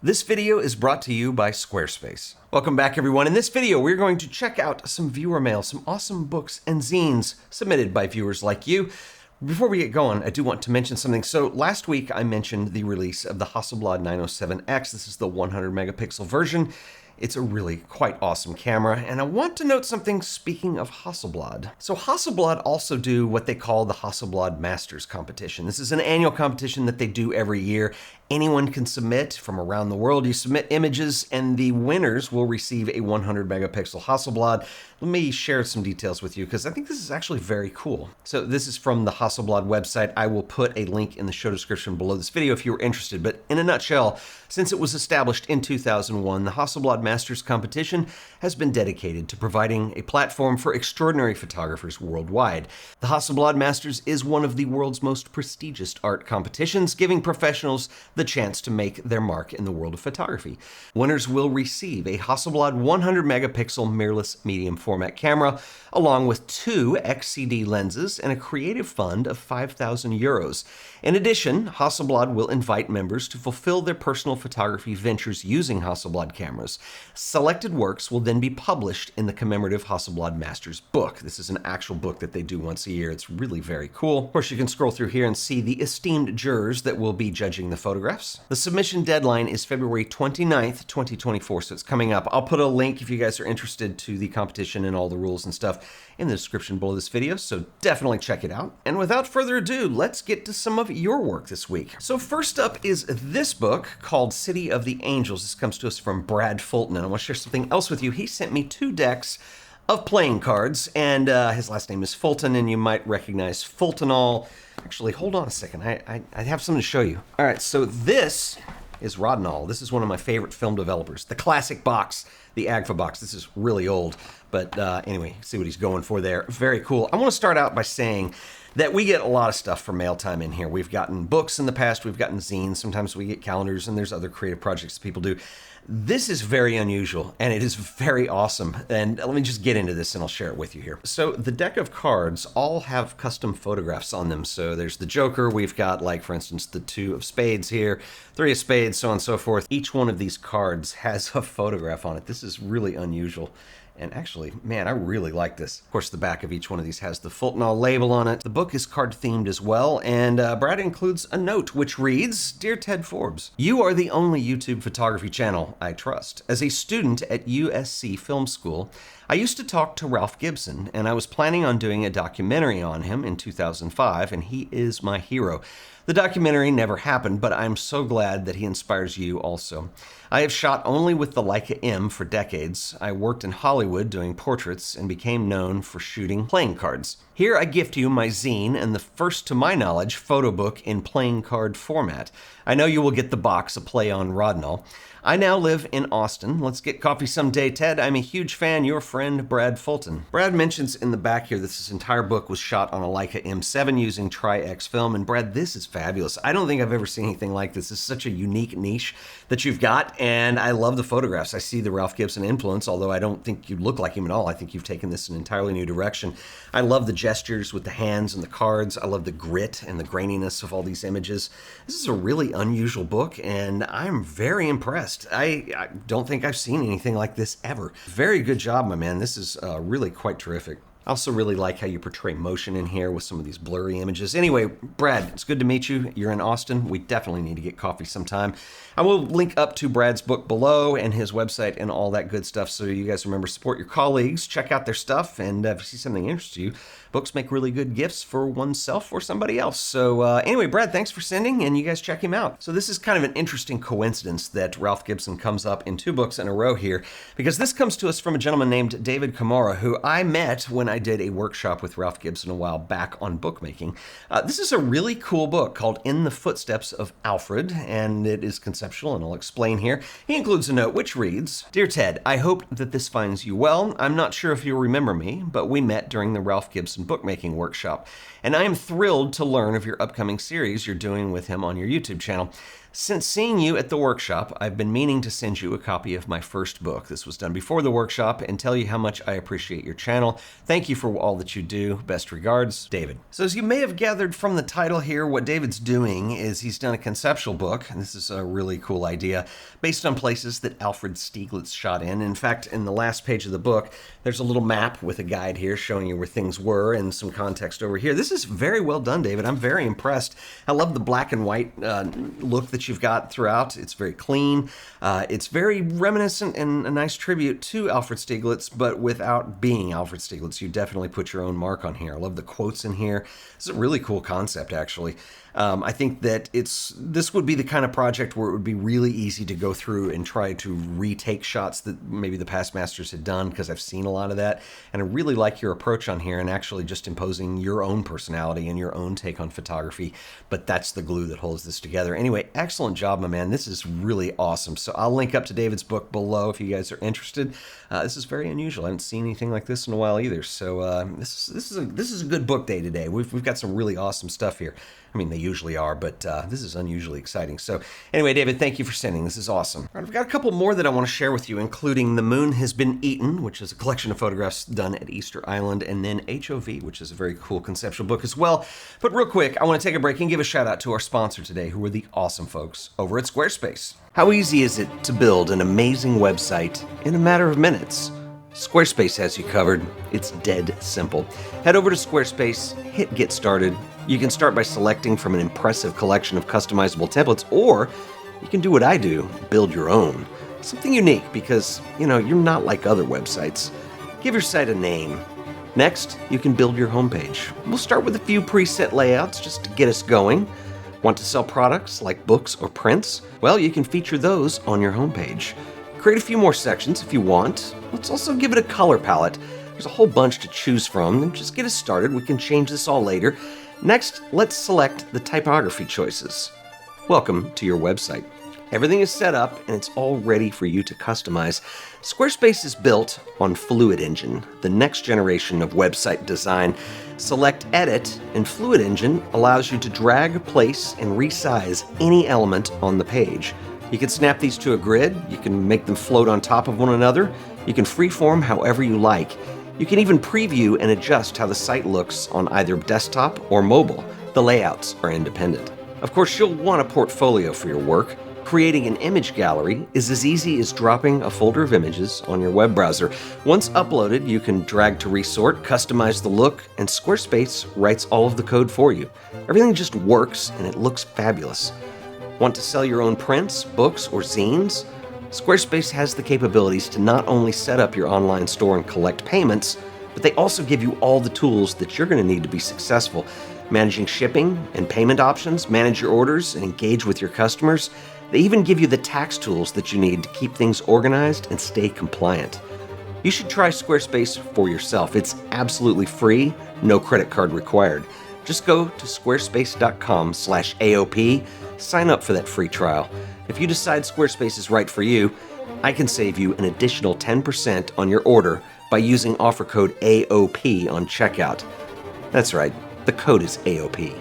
This video is brought to you by Squarespace. Welcome back, everyone. In this video, we're going to check out some viewer mail, some awesome books and zines submitted by viewers like you. Before we get going, I do want to mention something. So last week, I mentioned the release of the Hasselblad 907X. This is the 100 megapixel version. It's a really quite awesome camera, and I want to note something speaking of Hasselblad. So Hasselblad also do what they call the Hasselblad Masters competition. This is an annual competition that they do every year. Anyone can submit from around the world. You submit images, and the winners will receive a 100 megapixel Hasselblad. Let me share some details with you because I think this is actually very cool. So this is from the Hasselblad website. I will put a link in the show description below this video if you're interested. But in a nutshell, since it was established in 2001, the Hasselblad Masters competition has been dedicated to providing a platform for extraordinary photographers worldwide. The Hasselblad Masters is one of the world's most prestigious art competitions, giving professionals the chance to make their mark in the world of photography. Winners will receive a Hasselblad 100 megapixel mirrorless medium format camera, along with 2 XCD lenses and a creative fund of 5,000 euros. In addition, Hasselblad will invite members to fulfill their personal photography ventures using Hasselblad cameras. Selected works will then be published in the commemorative Hasselblad Masters book. This is an actual book that they do once a year. It's really very cool. Of course, you can scroll through here and see the esteemed jurors that will be judging the photographs. The submission deadline is February 29th, 2024, so it's coming up. I'll put a link if you guys are interested to the competition and all the rules and stuff in the description below this video, so definitely check it out. And without further ado, let's get to some of your work this week. So first up is this book called City of the Angels. This comes to us from Brad Fulton, and I want to share something else with you. He sent me 2 decks of playing cards, and his last name is Fulton, and you might recognize Fultonol. Actually, hold on a second. I have something to show you. All right, so this is Rodinal. This is one of my favorite film developers. The classic box, the Agfa box. This is really old, but anyway, see what he's going for there. Very cool. I want to start out by saying that we get a lot of stuff for mail time in here. We've gotten books in the past, we've gotten zines, sometimes we get calendars, and there's other creative projects that people do. This is very unusual, and it is very awesome. And let me just get into this, and I'll share it with you here. So the deck of cards all have custom photographs on them. So there's the Joker. We've got, like, for instance, the 2 of spades here, 3 of spades, so on and so forth. Each one of these cards has a photograph on it. This is really unusual. And actually, man, I really like this. Of course, the back of each one of these has the Fultonal label on it. The book is card-themed as well, and Brad includes a note which reads, "Dear Ted Forbes, you are the only YouTube photography channel I trust. As a student at USC Film School, I used to talk to Ralph Gibson, and I was planning on doing a documentary on him in 2005, and he is my hero. The documentary never happened, but I'm so glad that he inspires you also. I have shot only with the Leica M for decades. I worked in Hollywood doing portraits and became known for shooting playing cards. Here I gift you my zine and the first, to my knowledge, photo book in playing card format. I know you will get the box, a play on Rodinal. I now live in Austin. Let's get coffee someday, Ted. I'm a huge fan. Your friend, Brad Fulton." Brad mentions in the back here that this entire book was shot on a Leica M7 using Tri-X film. And Brad, this is fabulous. I don't think I've ever seen anything like this. This is such a unique niche that you've got, and I love the photographs. I see the Ralph Gibson influence, although I don't think you look like him at all. I think you've taken this in an entirely new direction. I love the gestures with the hands and the cards. I love the grit and the graininess of all these images. This is a really unusual book, and I'm very impressed. I don't think I've seen anything like this ever. Very good job, my man. This is really quite terrific. I also really like how you portray motion in here with some of these blurry images. Anyway, Brad, it's good to meet you. You're in Austin. We definitely need to get coffee sometime. I will link up to Brad's book below and his website and all that good stuff, so you guys remember, support your colleagues, check out their stuff, and if you see something that interests you, books make really good gifts for oneself or somebody else. So anyway, Brad, thanks for sending, and you guys check him out. So this is kind of an interesting coincidence that Ralph Gibson comes up in 2 books in a row here, because this comes to us from a gentleman named David Kamara, who I met when I did a workshop with Ralph Gibson a while back on bookmaking. This is a really cool book called In the Footsteps of Alfred, and it is conceptual, and I'll explain here. He includes a note which reads, "Dear Ted, I hope that this finds you well. I'm not sure if you'll remember me, but we met during the Ralph Gibson bookmaking workshop, and I am thrilled to learn of your upcoming series you're doing with him on your YouTube channel. Since seeing you at the workshop, I've been meaning to send you a copy of my first book. This was done before the workshop, and tell you how much I appreciate your channel. Thank you for all that you do. Best regards, David. So as you may have gathered from the title here, what David's doing is he's done a conceptual book, and this is a really cool idea, based on places that Alfred Stieglitz shot in. In fact, in the last page of the book, there's a little map with a guide here showing you where things were and some context over here. This is very well done, David. I'm very impressed. I love the black and white look that you've got throughout. It's very clean. It's very reminiscent and a nice tribute to Alfred Stieglitz, but without being Alfred Stieglitz. You definitely put your own mark on here. I love the quotes in here. It's a really cool concept, actually. I think that this would be the kind of project where it would be really easy to go through and try to retake shots that maybe the past masters had done, because I've seen a lot of that. And I really like your approach on here and actually just imposing your own personality and your own take on photography. But that's the glue that holds this together. Anyway, excellent job, my man. This is really awesome. So I'll link up to David's book below if you guys are interested. This is very unusual. I haven't seen anything like this in a while either. So this is a good book day today. We've got some really awesome stuff here. I mean, they usually are, but this is unusually exciting. So anyway, David, thank you for sending. This is awesome. All right, I've got a couple more that I want to share with you, including The Moon Has Been Eaten, which is a collection of photographs done at Easter Island, and then HOV, which is a very cool conceptual book as well. But real quick, I want to take a break and give a shout out to our sponsor today, who are the awesome folks over at Squarespace. How easy is it to build an amazing website in a matter of minutes? Squarespace has you covered. It's dead simple. Head over to Squarespace, hit Get Started. You can start by selecting from an impressive collection of customizable templates, or you can do what I do, build your own. Something unique because, you're not like other websites. Give your site a name. Next, you can build your homepage. We'll start with a few preset layouts just to get us going. Want to sell products like books or prints? Well, you can feature those on your homepage. Create a few more sections if you want. Let's also give it a color palette. There's a whole bunch to choose from, and just get us started. We can change this all later. Next, let's select the typography choices. Welcome to your website. Everything is set up and it's all ready for you to customize. Squarespace is built on Fluid Engine, the next generation of website design. Select Edit, and Fluid Engine allows you to drag, place, and resize any element on the page. You can snap these to a grid, you can make them float on top of one another, you can freeform however you like. You can even preview and adjust how the site looks on either desktop or mobile. The layouts are independent. Of course, you'll want a portfolio for your work. Creating an image gallery is as easy as dropping a folder of images on your web browser. Once uploaded, you can drag to resort, customize the look, and Squarespace writes all of the code for you. Everything just works and it looks fabulous. Want to sell your own prints, books, or zines? Squarespace has the capabilities to not only set up your online store and collect payments, but they also give you all the tools that you're going to need to be successful. Managing shipping and payment options, manage your orders, and engage with your customers. They even give you the tax tools that you need to keep things organized and stay compliant. You should try Squarespace for yourself. It's absolutely free, no credit card required. Just go to squarespace.com/AOP, sign up for that free trial. If you decide Squarespace is right for you, I can save you an additional 10% on your order by using offer code AOP on checkout. That's right, the code is AOP.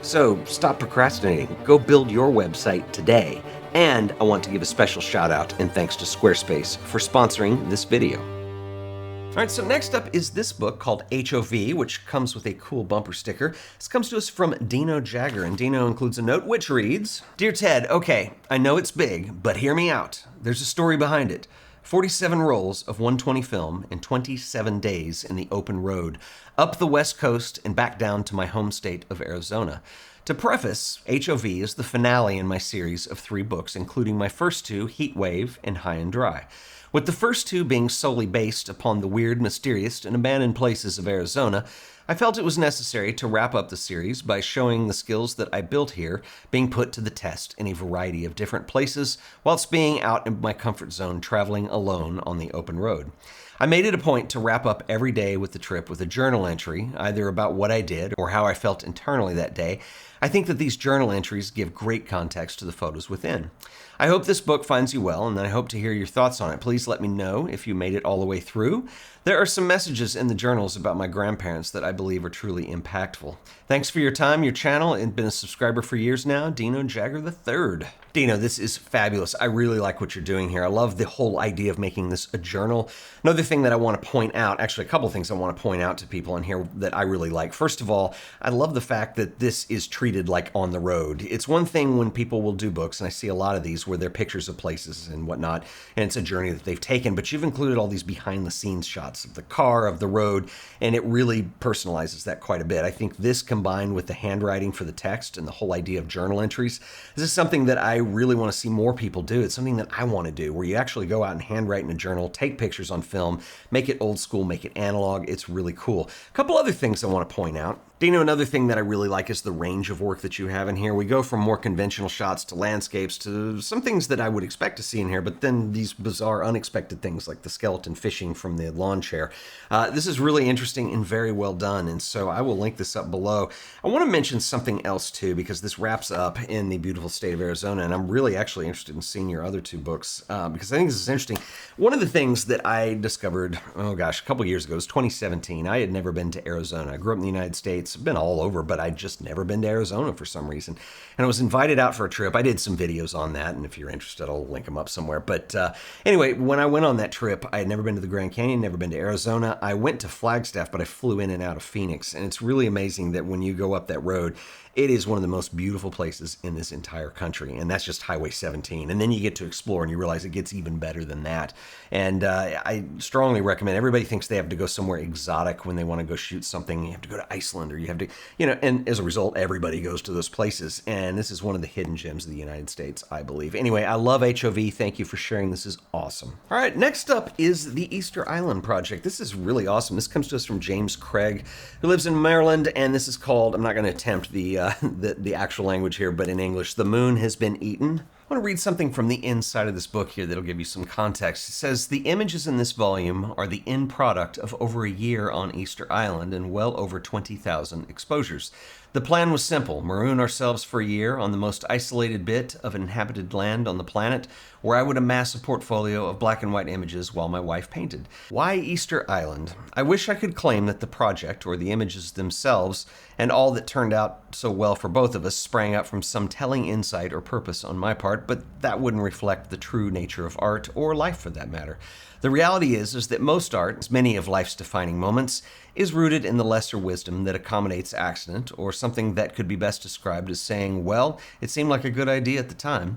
So stop procrastinating, go build your website today. And I want to give a special shout out and thanks to Squarespace for sponsoring this video. All right, so next up is this book called HOV, which comes with a cool bumper sticker. This comes to us from Dino Jagger, and Dino includes a note which reads, "Dear Ted, okay, I know it's big, but hear me out. There's a story behind it. 47 rolls of 120 film in 27 days in the open road, up the West Coast and back down to my home state of Arizona. To preface, HOV is the finale in my series of 3 books, including my first 2, Heat Wave and High and Dry. With the first 2 being solely based upon the weird, mysterious, and abandoned places of Arizona, I felt it was necessary to wrap up the series by showing the skills that I built here being put to the test in a variety of different places, whilst being out in my comfort zone traveling alone on the open road. I made it a point to wrap up every day with the trip with a journal entry, either about what I did or how I felt internally that day. I think that these journal entries give great context to the photos within. I hope this book finds you well, and I hope to hear your thoughts on it. Please let me know if you made it all the way through. There are some messages in the journals about my grandparents that I believe are truly impactful. Thanks for your time, your channel, and been a subscriber for years now, Dino Jagger III." Dino, this is fabulous. I really like what you're doing here. I love the whole idea of making this a journal. Another thing that I want to point out, actually a couple of things I want to point out to people in here that I really like. First of all, I love the fact that this is treated like on the road. It's one thing when people will do books, and I see a lot of these where they're pictures of places and whatnot, and it's a journey that they've taken, but you've included all these behind the scenes shots of the car, of the road, and it really personalizes that quite a bit. I think this combined with the handwriting for the text and the whole idea of journal entries, this is something that I really want to see more people do. It's something that I want to do, where you actually go out and handwrite in a journal, take pictures on film, make it old school, make it analog. It's really cool. A couple other things I want to point out. Dino, another thing that I really like is the range of work that you have in here. We go from more conventional shots to landscapes to some things that I would expect to see in here, but then these bizarre, unexpected things like the skeleton fishing from the lawn chair. This is really interesting and very well done, and so I will link this up below. I want to mention something else too, because this wraps up in the beautiful state of Arizona, and I'm really actually interested in seeing your other two books because I think this is interesting. One of the things that I discovered, oh gosh, a couple years ago, it was 2017. I had never been to Arizona. I grew up in the United States. I've been all over, but I'd just never been to Arizona for some reason. And I was invited out for a trip. I did some videos on that, and if you're interested, I'll link them up somewhere. But anyway, when I went on that trip, I had never been to the Grand Canyon, never been to Arizona. I went to Flagstaff, but I flew in and out of Phoenix. And it's really amazing that when you go up that road, it is one of the most beautiful places in this entire country, and that's just Highway 17. And then you get to explore, and you realize it gets even better than that. And I strongly recommend, everybody thinks they have to go somewhere exotic when they want to go shoot something. You have to go to Iceland, or you have to, and as a result, everybody goes to those places. And this is one of the hidden gems of the United States, I believe. Anyway, I love HOV. Thank you for sharing. This is awesome. All right, next up is the Easter Island Project. This is really awesome. This comes to us from James Craig, who lives in Maryland, and this is called, I'm not going to attempt the actual language here, but in English, The Moon Has Been Eaten. I want to read something from the inside of this book here that'll give you some context. It says, the images in this volume are the end product of over a year on Easter Island and well over 20,000 exposures. The plan was simple: maroon ourselves for a year on the most isolated bit of inhabited land on the planet, where I would amass a portfolio of black and white images while my wife painted. Why Easter Island? I wish I could claim that the project, or the images themselves, and all that turned out so well for both of us, sprang up from some telling insight or purpose on my part, but that wouldn't reflect the true nature of art, or life for that matter. The reality is that most art, as many of life's defining moments, is rooted in the lesser wisdom that accommodates accident, or something that could be best described as saying, well, it seemed like a good idea at the time.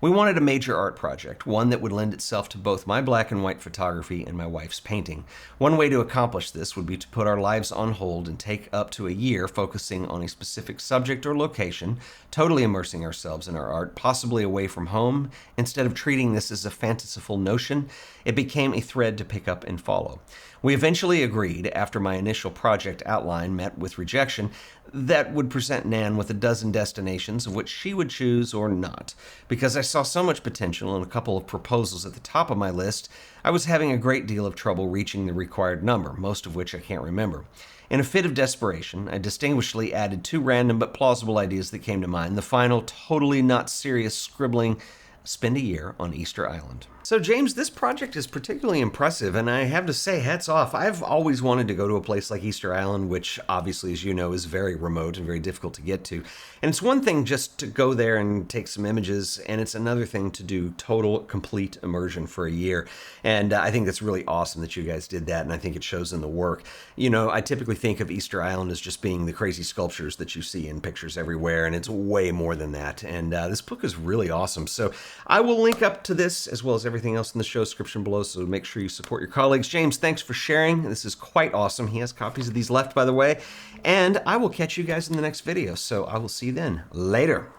We wanted a major art project, one that would lend itself to both my black and white photography and my wife's painting. One way to accomplish this would be to put our lives on hold and take up to a year focusing on a specific subject or location, totally immersing ourselves in our art, possibly away from home. Instead of treating this as a fanciful notion, it became a thread to pick up and follow. We eventually agreed, after my initial project outline met with rejection, that would present Nan with a dozen destinations of which she would choose or not. Because I saw so much potential in a couple of proposals at the top of my list, I was having a great deal of trouble reaching the required number, most of which I can't remember. In a fit of desperation, I distinguishedly added two random but plausible ideas that came to mind. The final, totally not serious scribbling: spend a year on Easter Island. So James, this project is particularly impressive, and I have to say, hats off. I've always wanted to go to a place like Easter Island, which obviously, as you know, is very remote and very difficult to get to. And it's one thing just to go there and take some images, and it's another thing to do total, complete immersion for a year. And I think that's really awesome that you guys did that, and I think it shows in the work. You know, I typically think of Easter Island as just being the crazy sculptures that you see in pictures everywhere, and it's way more than that. And this book is really awesome. So I will link up to this as well as everything else in the show description below, so make sure you support your colleagues. James, thanks for sharing. This is quite awesome. He has copies of these left, by the way, and I will catch you guys in the next video, so I will see you then. Later.